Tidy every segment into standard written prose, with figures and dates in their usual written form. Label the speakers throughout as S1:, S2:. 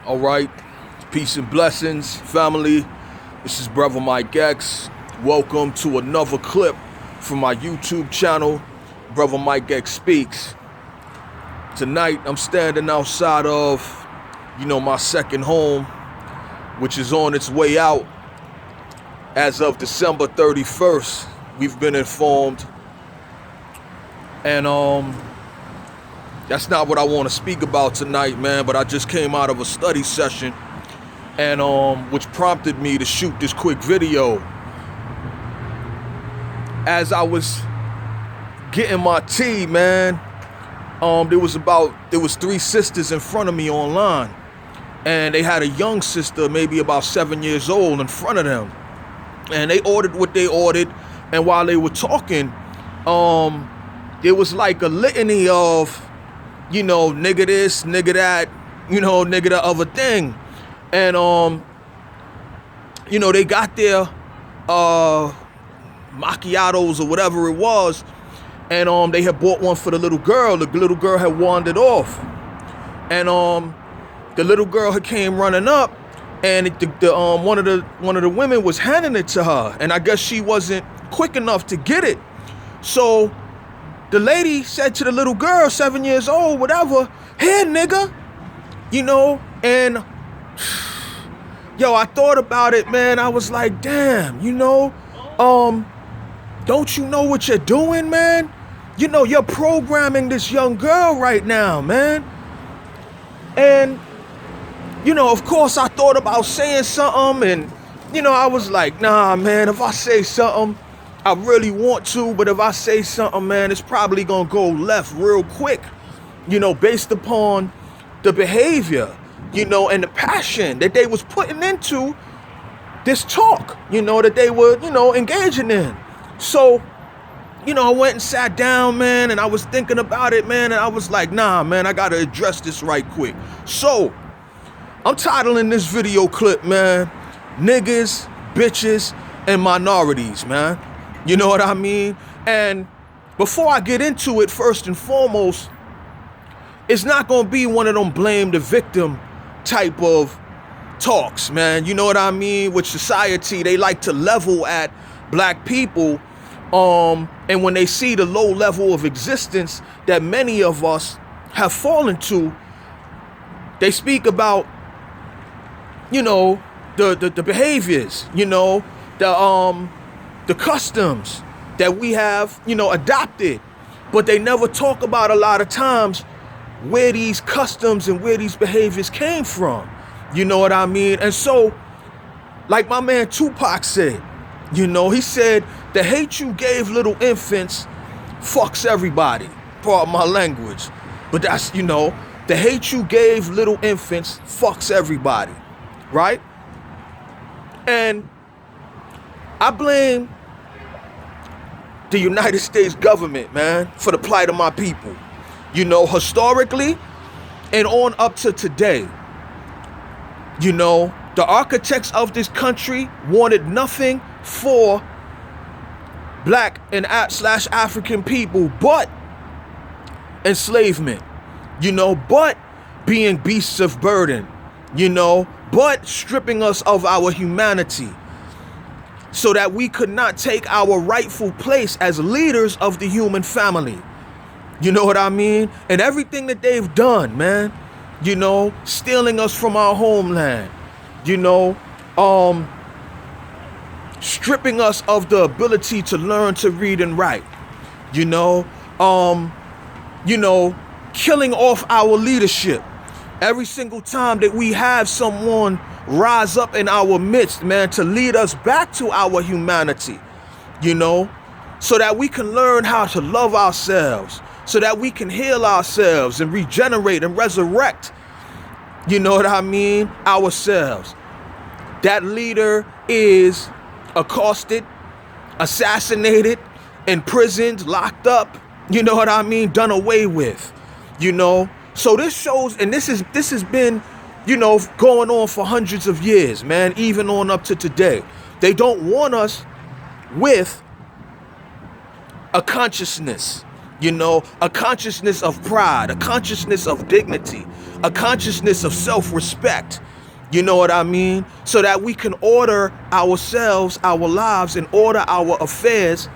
S1: All right, peace and blessings, family. This is Brother Mike X. Welcome to another clip from my YouTube channel, Brother Mike X Speaks. Tonight, I'm standing outside of, my second home, which is on its way out as of December 31st. We've been informed. And, that's not what I want to speak about tonight, man, but I just came out of a study session and which prompted me to shoot this quick video. As I was getting my tea, man, there was three sisters in front of me online, and they had a young sister, maybe about 7 years old, in front of them. And they ordered what they ordered, and while they were talking, there was like a litany of nigga this, nigga that, nigga the other thing. And, they got their macchiatos or whatever it was. And they had bought one for the little girl. The little girl had wandered off. And the little girl had came running up, and one of the women was handing it to her. And I guess she wasn't quick enough to get it. So the lady said to the little girl, 7 years old, whatever, "Here, nigga," and I thought about it, man. I was like, damn, don't you know what you're doing, man? You're programming this young girl right now, man. And, of course I thought about saying something, and, I was like, nah, man, if I say something, I really want to, but if I say something, man, it's probably gonna go left real quick, based upon the behavior, and the passion that they was putting into this talk, that they were, engaging in. So, I went and sat down, man, and I was thinking about it, man, and I was like, nah, man, I gotta address this right quick. So, I'm titling this video clip, man, "Niggas, Bitches, and Minorities," man. You know what I mean? And before I get into it, first and foremost, it's not going to be one of them blame the victim type of talks, man. You know what I mean? With society, they like to level at black people. And when they see the low level of existence that many of us have fallen to, they speak about, the behaviors, the customs that we have, adopted, but they never talk about a lot of times where these customs and where these behaviors came from. You know what I mean? And so, like my man Tupac said, he said, "The hate you gave little infants fucks everybody." Pardon my language, but that's, the hate you gave little infants fucks everybody, right? And I blame the United States government, man, for the plight of my people. Historically and on up to today, the architects of this country wanted nothing for black and / African people but enslavement, but being beasts of burden, but stripping us of our humanity, so that we could not take our rightful place as leaders of the human family. You know what I mean? And everything that they've done, man, stealing us from our homeland, stripping us of the ability to learn to read and write, killing off our leadership. Every single time that we have someone rise up in our midst, man, to lead us back to our humanity, so that we can learn how to love ourselves, so that we can heal ourselves and regenerate and resurrect, ourselves. That leader is accosted, assassinated, imprisoned, locked up, done away with, So this shows, and this has been, going on for hundreds of years, man, even on up to today. They don't want us with a consciousness, a consciousness of pride, a consciousness of dignity, a consciousness of self-respect. You know what I mean? So that we can order ourselves, our lives, and order our affairs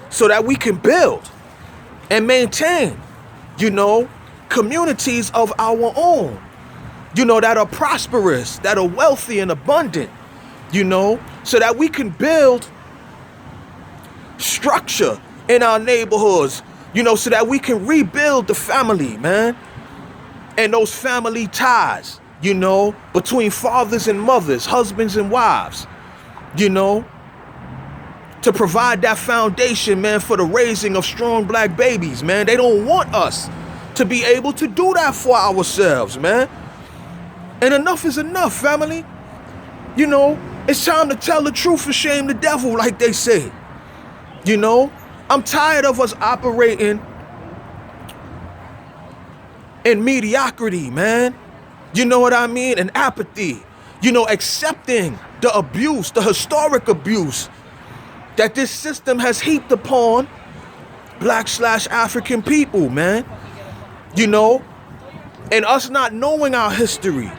S1: so that we can build and maintain, communities of our own, that are prosperous, that are wealthy and abundant, so that we can build structure in our neighborhoods, so that we can rebuild the family, man, and those family ties, between fathers and mothers, husbands and wives, to provide that foundation, man, for the raising of strong black babies, man. They don't want us to be able to do that for ourselves, man. And enough is enough, family. It's time to tell the truth and shame the devil, like they say. I'm tired of us operating in mediocrity, man. You know what I mean? And apathy. Accepting the abuse, the historic abuse that this system has heaped upon Black/African people, man. And us not knowing our history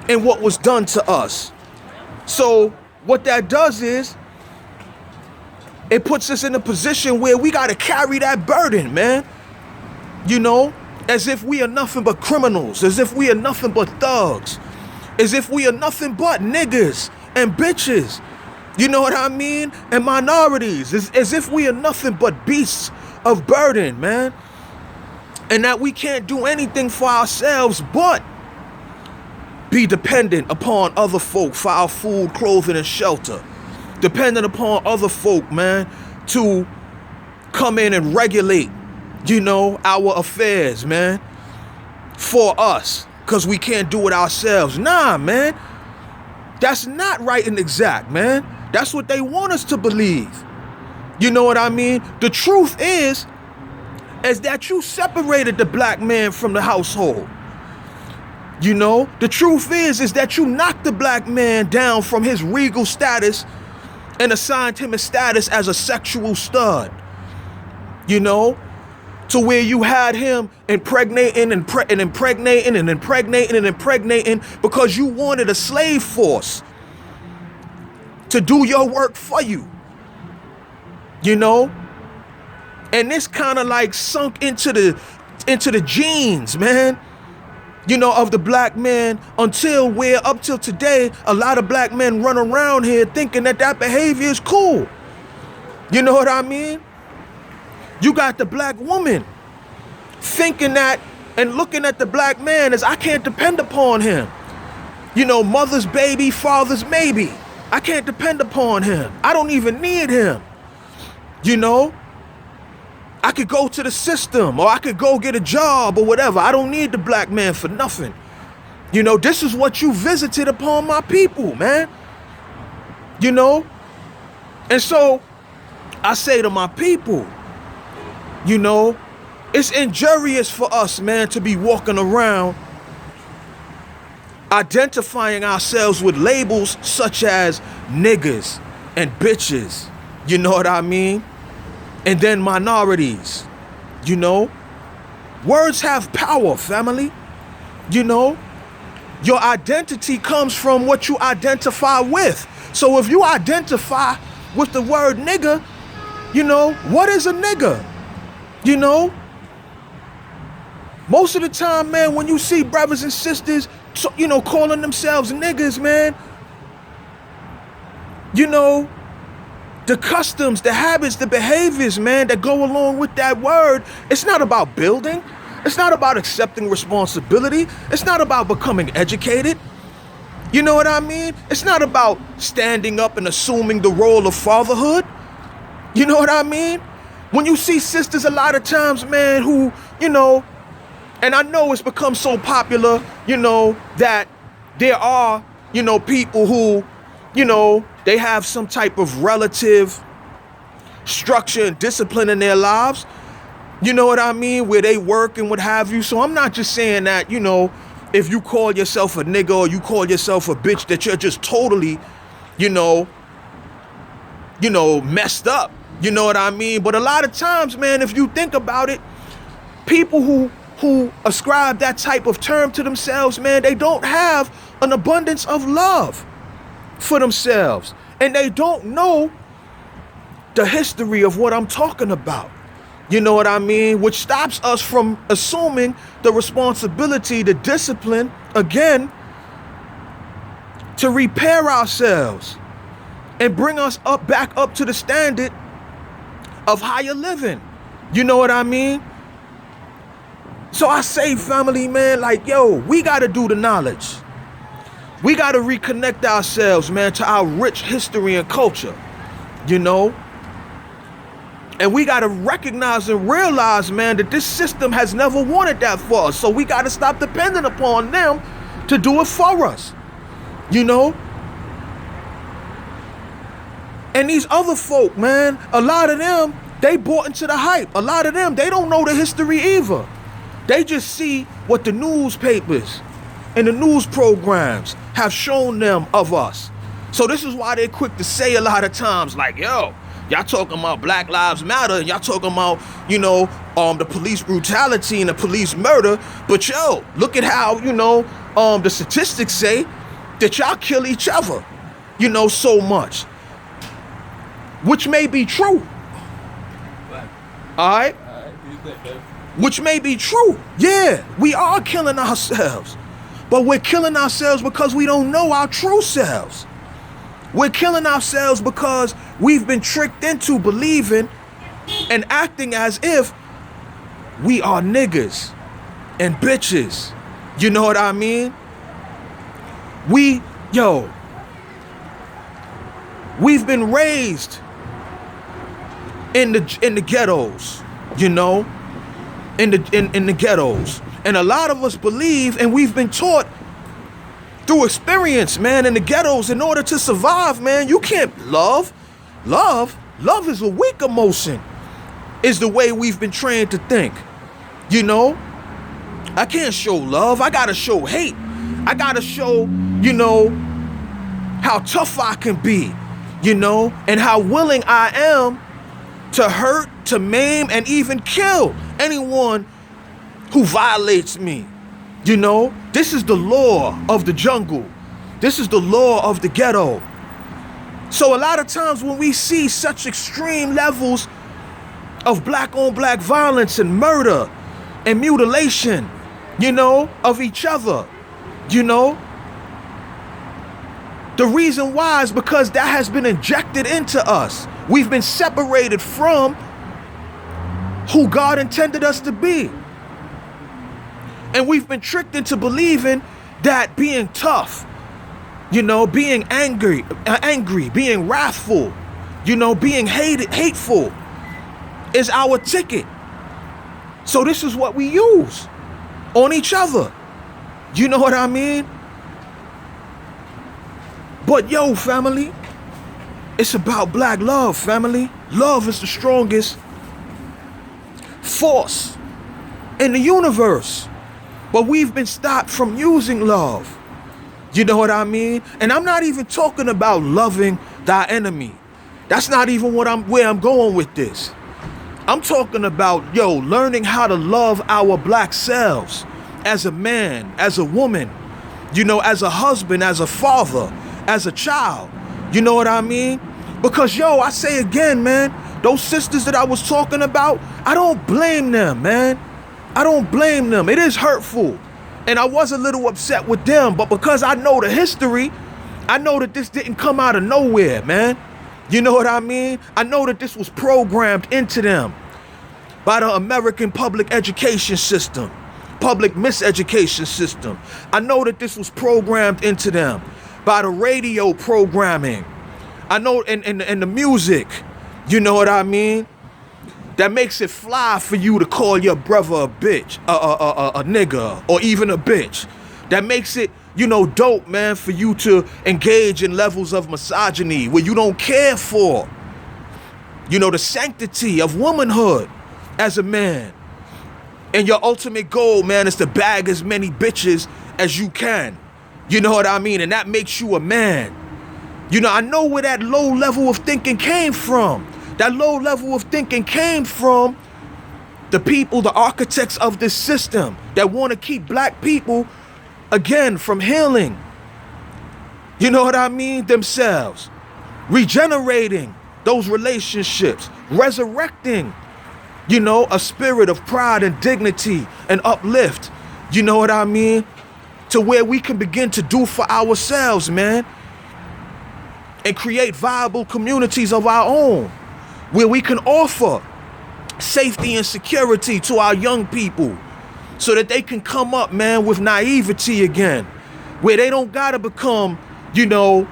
S1: and what was done to us. So what that does is it puts us in a position where we got to carry that burden, man. As if we are nothing but criminals, as if we are nothing but thugs, as if we are nothing but niggas and bitches, you know what I mean? And minorities, as if we are nothing but beasts of burden, man. And that we can't do anything for ourselves but be dependent upon other folk for our food, clothing, and shelter. Dependent upon other folk, man, to come in and regulate, our affairs, man, for us, because we can't do it ourselves. Nah, man. That's not right and exact, man. That's what they want us to believe. You know what I mean? The truth is that you separated the black man from the household. The truth is that you knocked the black man down from his regal status and assigned him a status as a sexual stud. To where you had him impregnating because you wanted a slave force to do your work for you. And this kind of like sunk into the genes, man, of the black man, until where up till today, a lot of black men run around here thinking that behavior is cool. You know what I mean? You got the black woman thinking that and looking at the black man as, I can't depend upon him. Mother's baby, father's maybe. I can't depend upon him. I don't even need him. I could go to the system, or I could go get a job or whatever. I don't need the black man for nothing. This is what you visited upon my people, man. And so I say to my people, it's injurious for us, man, to be walking around identifying ourselves with labels such as niggas and bitches, you know what I mean? And then minorities, Words have power, family. Your identity comes from what you identify with. So if you identify with the word nigga, what is a nigga? Most of the time, man, when you see brothers and sisters, calling themselves niggas, man, the customs, the habits, the behaviors, man, that go along with that word, it's not about building. It's not about accepting responsibility. It's not about becoming educated. You know what I mean? It's not about standing up and assuming the role of fatherhood. You know what I mean? When you see sisters a lot of times, man, who, and I know it's become so popular, that there are, people who, they have some type of relative structure and discipline in their lives. You know what I mean? Where they work and what have you. So I'm not just saying that, if you call yourself a nigga or you call yourself a bitch, that you're just totally, messed up. You know what I mean? But a lot of times, man, if you think about it, people who who ascribe that type of term to themselves, man, they don't have an abundance of love for themselves. And they don't know the history of what I'm talking about. You know what I mean? Which stops us from assuming the responsibility, the discipline, again, to repair ourselves and bring us back up to the standard of higher living. You know what I mean? So I say, family, man, like, yo, we got to do the knowledge. We got to reconnect ourselves, man, to our rich history and culture, you know? And we got to recognize and realize, man, that this system has never wanted that for us. So we got to stop depending upon them to do it for us, you know? And these other folk, man, a lot of them, they bought into the hype. A lot of them, they don't know the history either. They just see what the newspapers and the news programs have shown them of us. So this is why they're quick to say a lot of times, like, yo, y'all talking about Black Lives Matter, and y'all talking about, you know, the police brutality and the police murder. But yo, look at how, you know, the statistics say that y'all kill each other, you know, so much. Which may be true. All right? Which may be true. Yeah, we are killing ourselves. But we're killing ourselves because we don't know our true selves. We're killing ourselves because we've been tricked into believing and acting as if we are niggas and bitches. You know what I mean? We've been raised in the ghettos, you know, in the ghettos. And a lot of us believe, and we've been taught through experience, man, in the ghettos, in order to survive, man, you can't love. Love is a weak emotion, is the way we've been trained to think. You know, I can't show love. I gotta show hate. I gotta show, you know, how tough I can be, you know, and how willing I am to hurt, to maim, and even kill anyone who violates me. You know, this is the law of the jungle. This is the law of the ghetto. So a lot of times when we see such extreme levels of black on black violence and murder and mutilation, you know, of each other, you know, the reason why is because that has been injected into us. We've been separated from who God intended us to be. And we've been tricked into believing that being tough, you know, being angry, being wrathful, you know, being hateful is our ticket. So this is what we use on each other. You know what I mean? But yo, family, it's about black love, family. Love is the strongest force in the universe. But we've been stopped from using love. You know what I mean? And I'm not even talking about loving thy enemy. That's not even where I'm going with this. I'm talking about, yo, learning how to love our black selves as a man, as a woman, you know, as a husband, as a father, as a child. You know what I mean? Because, yo, I say again, man, those sisters that I was talking about, I don't blame them, man. I don't blame them. It is hurtful. And I was a little upset with them. But because I know the history, I know that this didn't come out of nowhere, man. You know what I mean? I know that this was programmed into them by the American public education system, public miseducation system. I know that this was programmed into them by the radio programming. I know in the music, you know what I mean? That makes it fly for you to call your brother a bitch, a nigga, or even a bitch. That makes it, you know, dope, man, for you to engage in levels of misogyny where you don't care for, you know, the sanctity of womanhood as a man. And your ultimate goal, man, is to bag as many bitches as you can. You know what I mean? And that makes you a man. You know, I know where that low level of thinking came from. That low level of thinking came from The people, the architects of this system that want to keep black people, again, from healing. You know what I mean? Themselves. Regenerating those relationships. Resurrecting, you know, a spirit of pride and dignity and uplift. You know what I mean? To where we can begin to do for ourselves, man. And create viable communities of our own. Where we can offer safety and security to our young people. So that they can come up, man, with naivety again. Where they don't gotta become, you know,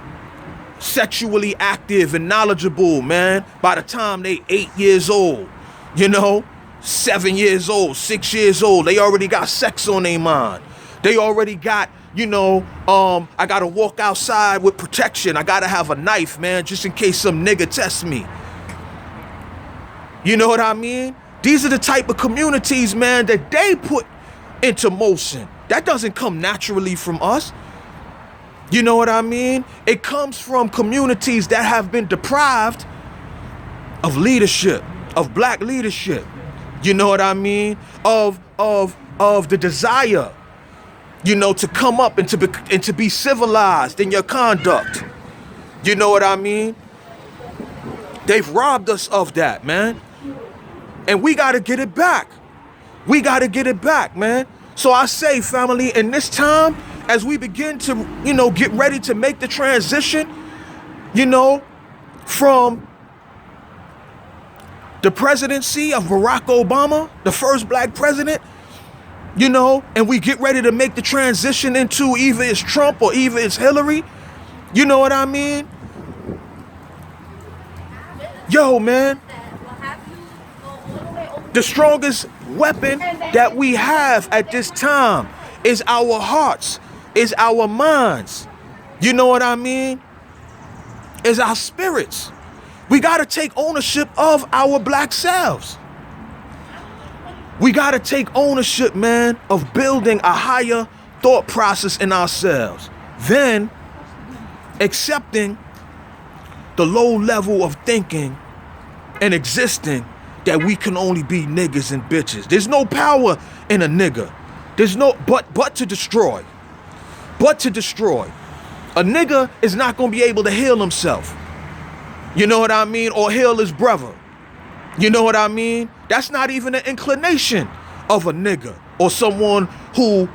S1: sexually active and knowledgeable, man, by the time they 8 years old. You know, 7 years old, 6 years old. They already got sex on their mind. They already got, you know, I gotta walk outside with protection. I gotta have a knife, man, just in case some nigga tests me. You know what I mean? These are the type of communities, man, that they put into motion. That doesn't come naturally from us. You know what I mean? It comes from communities that have been deprived of leadership, of black leadership. You know what I mean? Of the desire, you know, to come up and to be civilized in your conduct. You know what I mean? They've robbed us of that, man. And we got to get it back. We got to get it back, man. So I say, family, in this time, as we begin to, you know, get ready to make the transition, you know, from the presidency of Barack Obama, the first black president, you know, and we get ready to make the transition into either it's Trump or either it's Hillary. You know what I mean? Yo, man. The strongest weapon that we have at this time is our hearts, is our minds. You know what I mean? Is our spirits. We got to take ownership of our black selves. We got to take ownership, man, of building a higher thought process in ourselves. Then accepting the low level of thinking and existing that we can only be niggas and bitches. There's no power in a nigga. There's no but to destroy. But to destroy. A nigga is not going to be able to heal himself. You know what I mean? Or heal his brother. You know what I mean? That's not even an inclination of a nigga or someone who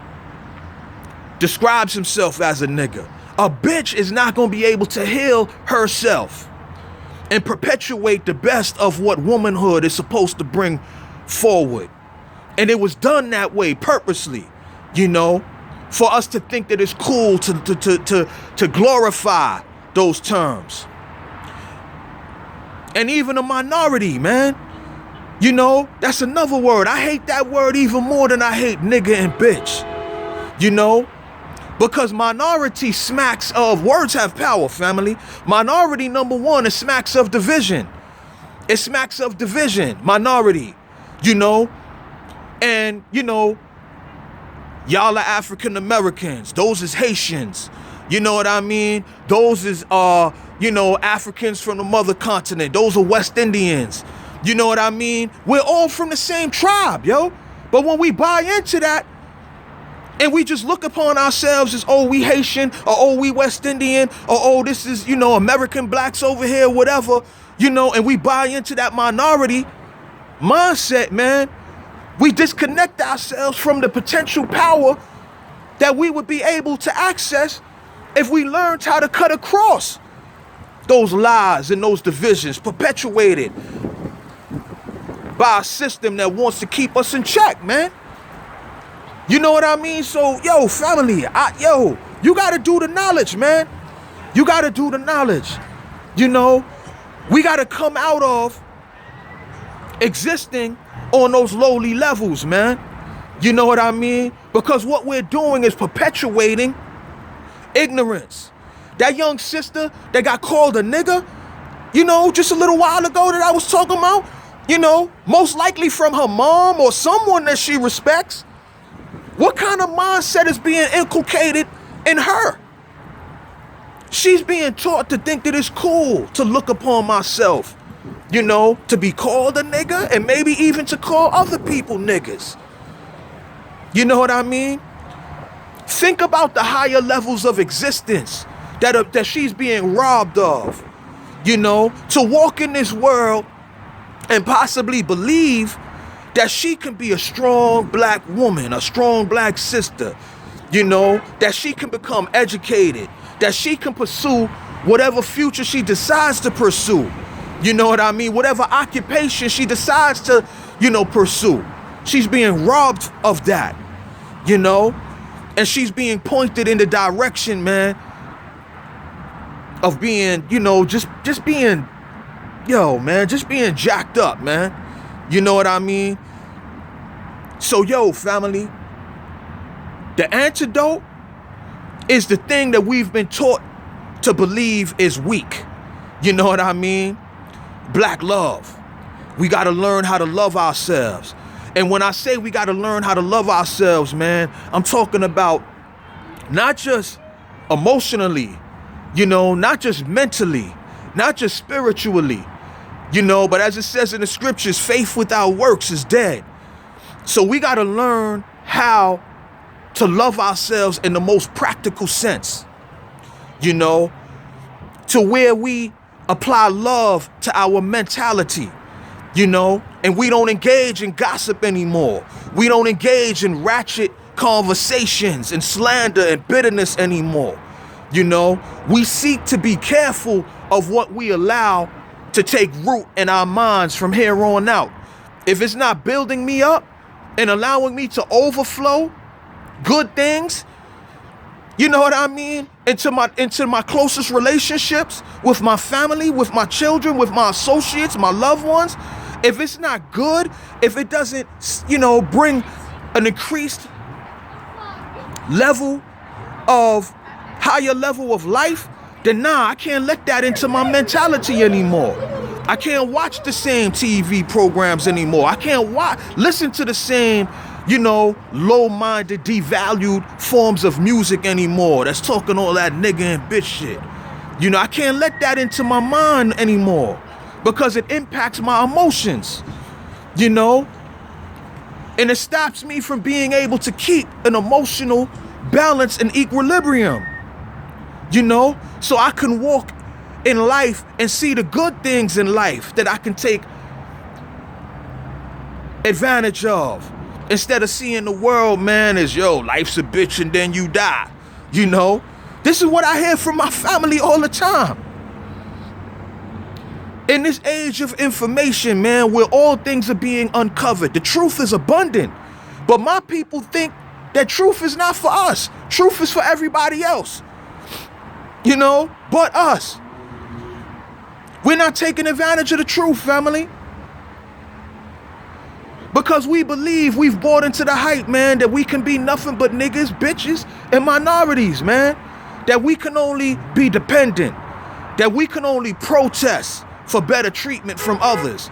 S1: describes himself as a nigga. A bitch is not going to be able to heal herself and perpetuate the best of what womanhood is supposed to bring forward. And it was done that way purposely, you know, for us to think that it's cool to glorify those terms. And even a minority, man, you know, that's another word. I hate that word even more than I hate nigga and bitch, you know. Because minority smacks of, words have power, family. Minority, number one, it smacks of division. It smacks of division, minority, you know. And, you know, y'all are African Americans. Those is Haitians. You know what I mean? Those is, you know, Africans from the mother continent. Those are West Indians. You know what I mean? We're all from the same tribe, yo. But when we buy into that, and we just look upon ourselves as, oh, we Haitian, or oh, we West Indian, or oh, this is, you know, American blacks over here, whatever, you know, and we buy into that minority mindset, man. We disconnect ourselves from the potential power that we would be able to access if we learned how to cut across those lies and those divisions perpetuated by a system that wants to keep us in check, man. You know what I mean? So, yo, family, you got to do the knowledge, man. You got to do the knowledge. You know, we got to come out of existing on those lowly levels, man. You know what I mean? Because what we're doing is perpetuating ignorance. That young sister that got called a nigga, you know, just a little while ago that I was talking about, you know, most likely from her mom or someone that she respects. What kind of mindset is being inculcated in her? She's being taught to think that it's cool to look upon myself, to be called a nigga and maybe even to call other people niggas. You know what I mean? Think about the higher levels of existence that she's being robbed of, to walk in this world and possibly believe that she can be a strong black woman, a strong black sister, that she can become educated, that she can pursue whatever future she decides to pursue. You know what I mean? Whatever occupation she decides to, pursue. She's being robbed of that, and she's being pointed in the direction, man, of being, just being, just being jacked up, man. You know what I mean? So, family, the antidote is the thing that we've been taught to believe is weak. You know what I mean? Black love. We got to learn how to love ourselves. And when I say we got to learn how to love ourselves, man, I'm talking about not just emotionally, not just mentally, not just spiritually, but as it says in the scriptures, faith without works is dead. So we got to learn how to love ourselves in the most practical sense, to where we apply love to our mentality, and we don't engage in gossip anymore. We don't engage in ratchet conversations and slander and bitterness anymore. We seek to be careful of what we allow to take root in our minds from here on out. If it's not building me up and allowing me to overflow good things, you know what I mean, into my closest relationships, with my family, with my children, with my associates, my loved ones, if it's not good, if it doesn't, bring an increased level of higher level of life, then nah, I can't let that into my mentality anymore. I can't watch the same TV programs anymore. I can't listen to the same, low-minded, devalued forms of music anymore that's talking all that nigga and bitch shit. I can't let that into my mind anymore because it impacts my emotions, and it stops me from being able to keep an emotional balance and equilibrium, so I can walk in life and see the good things in life that I can take advantage of, instead of seeing the world, man, as life's a bitch and then you die. This is what I hear from my family all the time. In this age of information, man, where all things are being uncovered, the truth is abundant. But my people think that truth is not for us. Truth is for everybody else. But us. We're not taking advantage of the truth, family. Because we believe we've bought into the hype, man, that we can be nothing but niggas, bitches, and minorities, man. That we can only be dependent. That we can only protest for better treatment from others.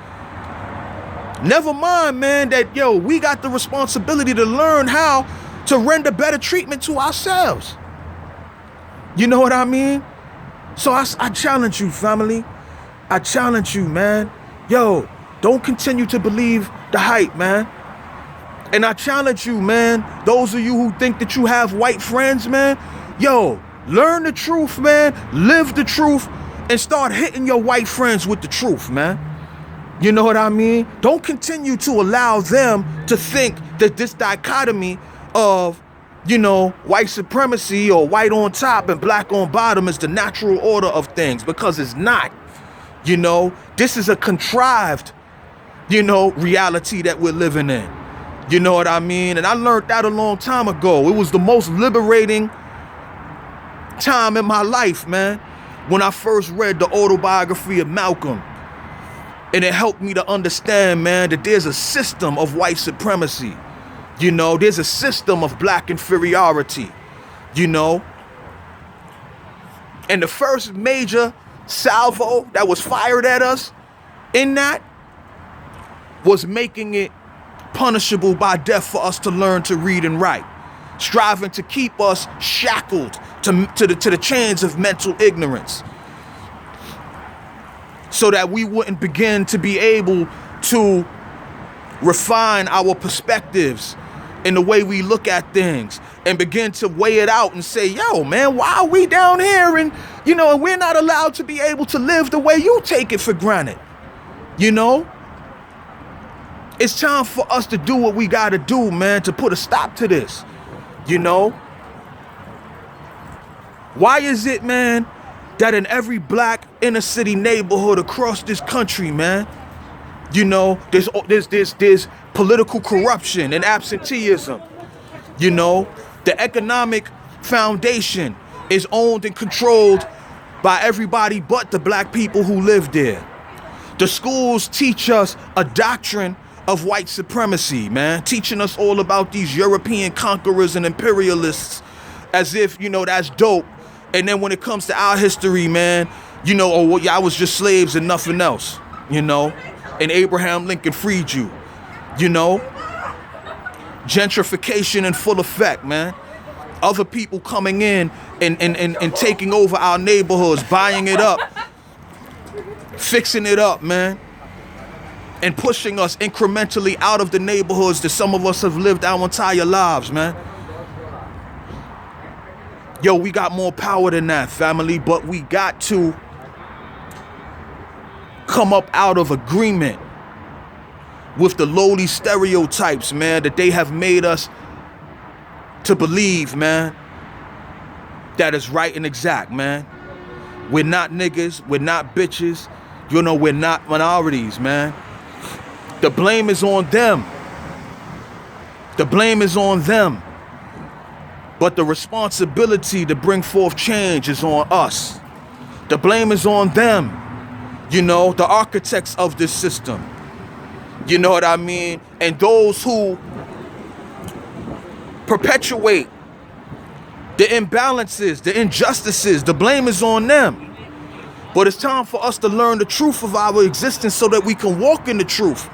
S1: Never mind, man, that, we got the responsibility to learn how to render better treatment to ourselves. You know what I mean? So I challenge you, family. I challenge you, man. Don't continue to believe the hype, man. And I challenge you, man, those of you who think that you have white friends, man, learn the truth, man. Live the truth and start hitting your white friends with the truth, man. You know what I mean? Don't continue to allow them to think that this dichotomy of, white supremacy or white on top and black on bottom is the natural order of things, because it's not. This is a contrived, reality that we're living in. You know what I mean? And I learned that a long time ago. It was the most liberating time in my life, man, when I first read the autobiography of Malcolm. And it helped me to understand, man, that there's a system of white supremacy. There's a system of black inferiority, And the first major salvo that was fired at us in that was making it punishable by death for us to learn to read and write, striving to keep us shackled to the chains of mental ignorance. so that we wouldn't begin to be able to refine our perspectives in the way we look at things and begin to weigh it out and say, yo, man, why are we down here and, and we're not allowed to be able to live the way you take it for granted? It's time for us to do what we got to do, man, to put a stop to this. Why is it, man, that in every black inner city neighborhood across this country, man, there's political corruption and absenteeism? The economic foundation is owned and controlled by everybody but the black people who live there. The schools teach us a doctrine of white supremacy, man, teaching us all about these European conquerors and imperialists as if, that's dope. And then when it comes to our history, man, y'all was just slaves and nothing else, and Abraham Lincoln freed you, gentrification in full effect, man. Other people coming in and taking over our neighborhoods, buying it up, fixing it up, man, and pushing us incrementally out of the neighborhoods that some of us have lived our entire lives, man. Yo, we got more power than that, family, but we got to come up out of agreement with the lowly stereotypes, man, that they have made us to believe, man, that is right and exact, man. We're not niggas, we're not bitches, we're not minorities, man. The blame is on them. The blame is on them. But the responsibility to bring forth change is on us. The blame is on them, the architects of this system. You know what I mean? And those who perpetuate the imbalances, the injustices, the blame is on them. But it's time for us to learn the truth of our existence so that we can walk in the truth.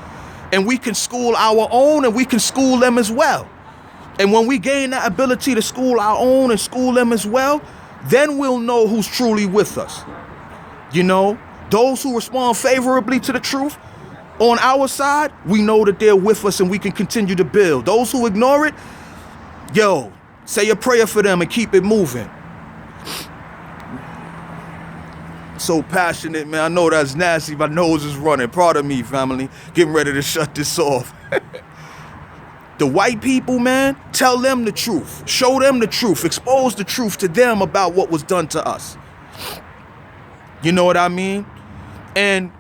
S1: And we can school our own and we can school them as well. And when we gain that ability to school our own and school them as well, then we'll know who's truly with us. Those who respond favorably to the truth on our side, we know that they're with us and we can continue to build. Those who ignore it, yo, say a prayer for them and keep it moving. So passionate, man. I know that's nasty. My nose is running. Pardon me, family. Getting ready to shut this off. The white people, man, tell them the truth. Show them the truth. Expose the truth to them about what was done to us. You know what I mean? And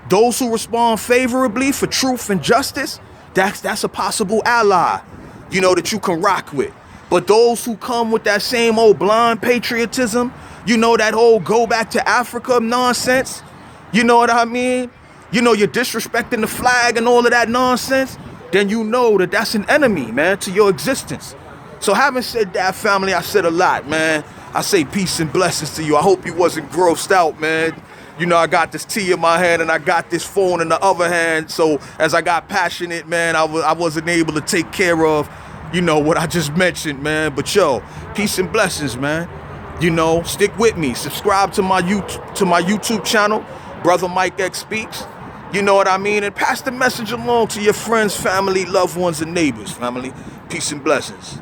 S1: those who respond favorably for truth and justice, that's a possible ally, that you can rock with. But those who come with that same old blind patriotism, that whole go back to Africa nonsense, you know what I mean? You're disrespecting the flag and all of that nonsense, then you know that that's an enemy, man, to your existence. So having said that, family, I said a lot, man. I say peace and blessings to you. I hope you wasn't grossed out, man. I got this tea in my hand and I got this phone in the other hand. So as I got passionate, man, I wasn't able to take care of, what I just mentioned, man. But yo, peace and blessings, man. Stick with me. Subscribe to my YouTube channel, Brother Mike X Speaks. You know what I mean? And pass the message along to your friends, family, loved ones, and neighbors, family. Peace and blessings.